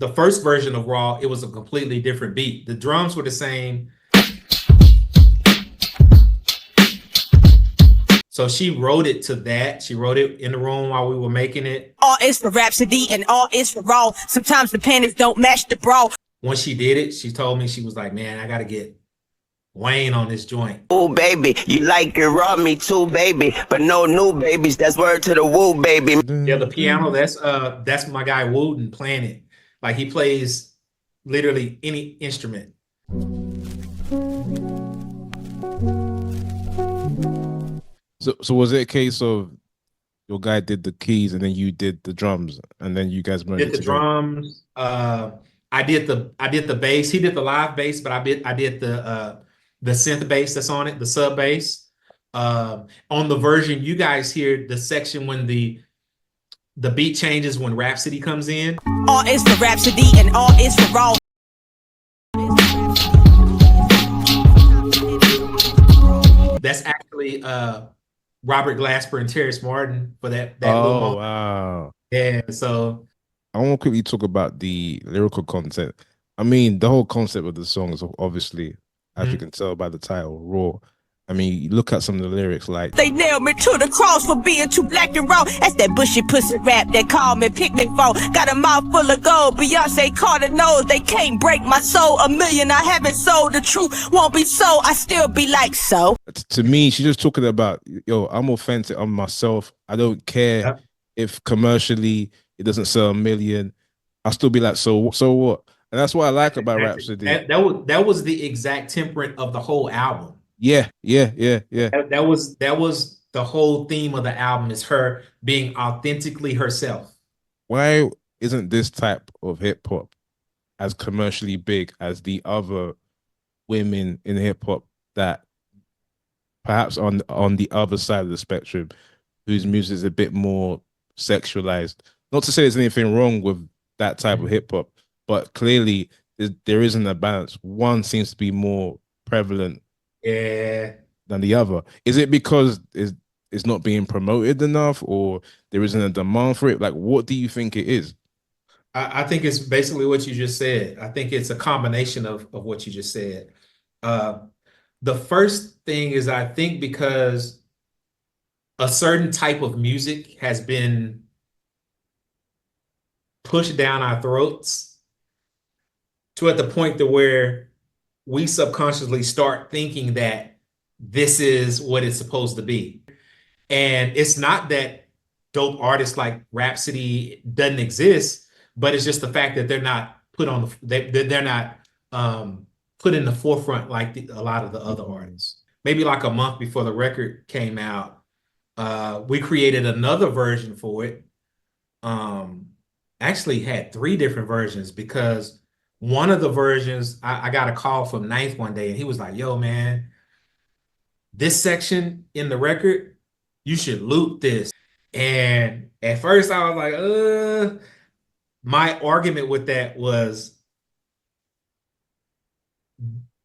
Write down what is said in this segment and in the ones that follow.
The first version of Raw, it was a completely different beat. The drums were the same. So she wrote it to that. She wrote it in the room while we were making it. All is for Rapsody and all is for Raw. Sometimes the panties don't match the bra. When she did it, she told me, she was like, man, I got to get Wayne on this joint. Oh, baby, you like it raw, me too, baby. But no new babies, that's word to the woo, baby. Yeah, the piano, that's my guy Wooden playing it. Like he plays literally any instrument. So was it a case of your guy did the keys and then you did the drums and then you guys did the drums? I did the bass. He did the live bass, but I did the synth bass that's on it, the sub bass. On the version you guys hear the section when the beat changes when Rapsody comes in. All is for Rapsody and all is for Raw. That's actually Robert Glasper and Terrence Martin for that Oh, little moment. wow. Yeah, so I want to quickly talk about the lyrical content. I mean, the whole concept of the song is obviously, as you can tell by the title, raw. I mean, you look at some of the lyrics like, they nailed me to the cross for being too black and raw. That's that bushy pussy rap they call me picnic phone. Got a mouth full of gold, Beyonce Carter knows they can't break my soul. A million I haven't sold, the truth won't be so. I still be like, so. To me, she's just talking about, yo, I'm authentic, I'm myself. I don't care if commercially it doesn't sell a million. I'll still be like, so what? And that's what I like about Rapsody. That was the exact temperament of the whole album. Yeah. That was the whole theme of the album, is her being authentically herself. Why isn't this type of hip hop as commercially big as the other women in hip hop that perhaps on the other side of the spectrum, whose music is a bit more sexualized? Not to say there's anything wrong with that type of hip hop, but clearly there isn't a balance. One seems to be more prevalent than the other. Is it because it's not being promoted enough, or there isn't a demand for it? Like, what do you think it is? I think it's basically what you just said. I think it's a combination of what you just said. The first thing is, I think because a certain type of music has been pushed down our throats to at the point to where we subconsciously start thinking that this is what it's supposed to be. And it's not that dope artists like Rapsody doesn't exist, but it's just the fact that they're not put on they're not put in the forefront like a lot of the other artists. Maybe like a month before the record came out, we created another version for it. Actually had 3 different versions, because one of the versions, I got a call from Ninth one day, and he was like, yo, man, this section in the record, you should loop this. And at first I was like, my argument with that was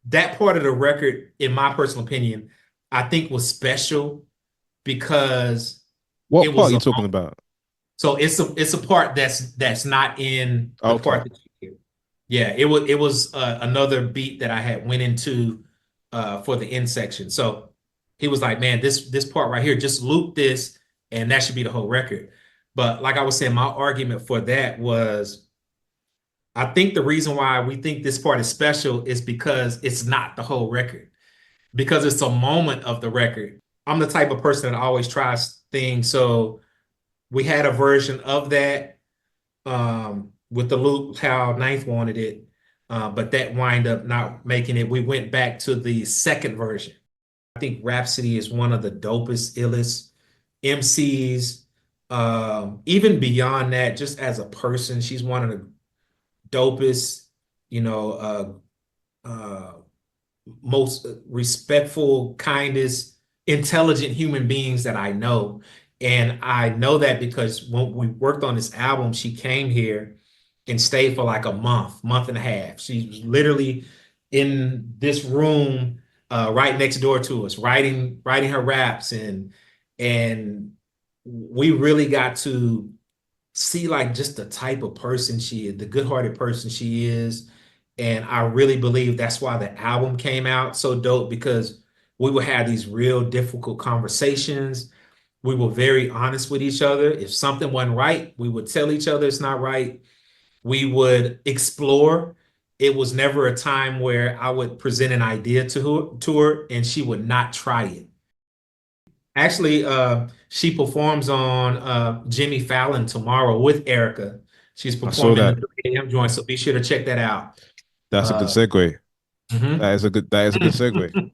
that part of the record, in my personal opinion, I think was special because what part are you talking about? So it's a part that's not in the part that you hear. Yeah, it was another beat that I had went into for the end section. So he was like, man, this part right here, just loop this, and that should be the whole record. But like I was saying, my argument for that was, I think the reason why we think this part is special is because it's not the whole record, because it's a moment of the record. I'm the type of person that always tries things. So we had a version of that with the loop, how Ninth wanted it, but that wind up not making it. We went back to the second version. I think Rapsody is one of the dopest, illest MCs. Even beyond that, just as a person, she's one of the dopest, most respectful, kindest, intelligent human beings that I know. And I know that because when we worked on this album, she came here and stayed for like a month and a half. She was literally in this room right next door to us, writing her raps, and we really got to see like just the type of person she is, the good-hearted person she is. And I really believe that's why the album came out so dope, because we would have these real difficult conversations. We were very honest with each other. If something wasn't right, we would tell each other it's not right. We would explore. It was never a time where I would present an idea to her and she would not try it. Actually, she performs on Jimmy Fallon tomorrow with Erica. She's I saw performing the that. 3 a.m. joint, so be sure to check that out. That's a good segue. Mhm. That is a good segue.